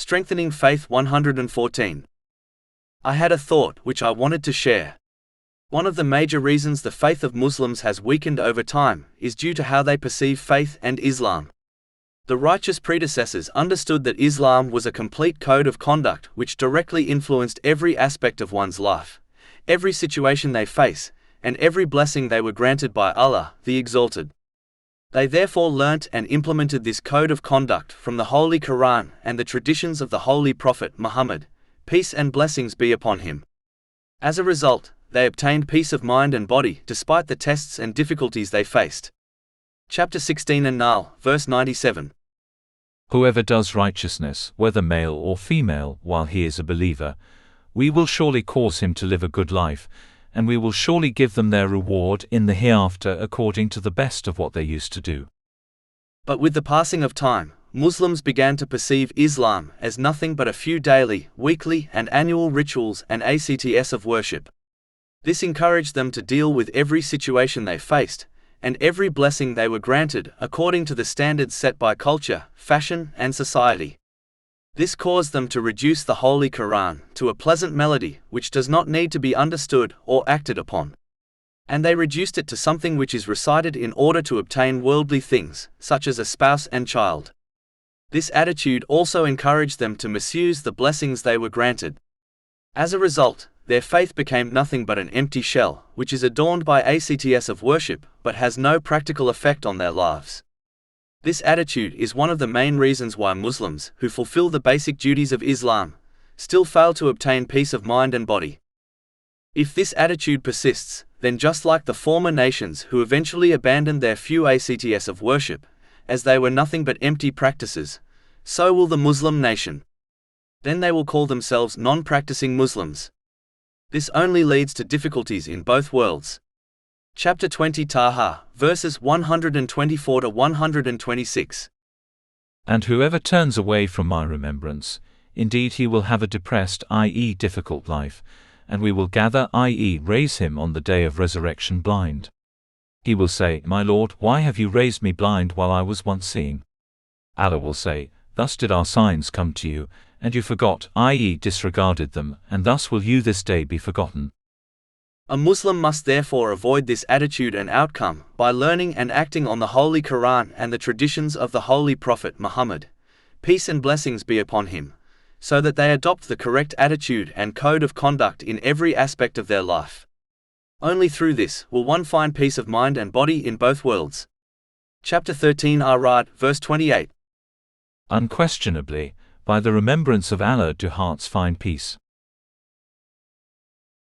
Strengthening Faith 114. I had a thought which I wanted to share. One of the major reasons the faith of Muslims has weakened over time is due to how they perceive faith and Islam. The righteous predecessors understood that Islam was a complete code of conduct which directly influenced every aspect of one's life, every situation they face, and every blessing they were granted by Allah, the Exalted. They therefore learnt and implemented this code of conduct from the Holy Quran and the traditions of the Holy Prophet Muhammad, peace and blessings be upon him. As a result, they obtained peace of mind and body despite the tests and difficulties they faced. Chapter 16 An-Nahl, verse 97. Whoever does righteousness, whether male or female, while he is a believer, we will surely cause him to live a good life, and we will surely give them their reward in the hereafter according to the best of what they used to do. But with the passing of time, Muslims began to perceive Islam as nothing but a few daily, weekly, and annual rituals and acts of worship. This encouraged them to deal with every situation they faced, and every blessing they were granted according to the standards set by culture, fashion, and society. This caused them to reduce the Holy Quran to a pleasant melody which does not need to be understood or acted upon. And they reduced it to something which is recited in order to obtain worldly things, such as a spouse and child. This attitude also encouraged them to misuse the blessings they were granted. As a result, their faith became nothing but an empty shell, which is adorned by acts of worship, but has no practical effect on their lives. This attitude is one of the main reasons why Muslims, who fulfill the basic duties of Islam, still fail to obtain peace of mind and body. If this attitude persists, then just like the former nations who eventually abandoned their few acts of worship, as they were nothing but empty practices, so will the Muslim nation. Then they will call themselves non-practicing Muslims. This only leads to difficulties in both worlds. Chapter 20 Taha, verses 124 to 126. And whoever turns away from my remembrance, indeed he will have a depressed, i.e. difficult life, and we will gather, i.e. raise him on the day of resurrection blind. He will say, My Lord, why have you raised me blind while I was once seeing? Allah will say, Thus did our signs come to you, and you forgot, i.e. disregarded them, and thus will you this day be forgotten. A Muslim must therefore avoid this attitude and outcome by learning and acting on the Holy Quran and the traditions of the Holy Prophet Muhammad, peace and blessings be upon him, so that they adopt the correct attitude and code of conduct in every aspect of their life. Only through this will one find peace of mind and body in both worlds. Chapter 13 Ar-Ra'd, verse 28. Unquestionably, by the remembrance of Allah do hearts find peace.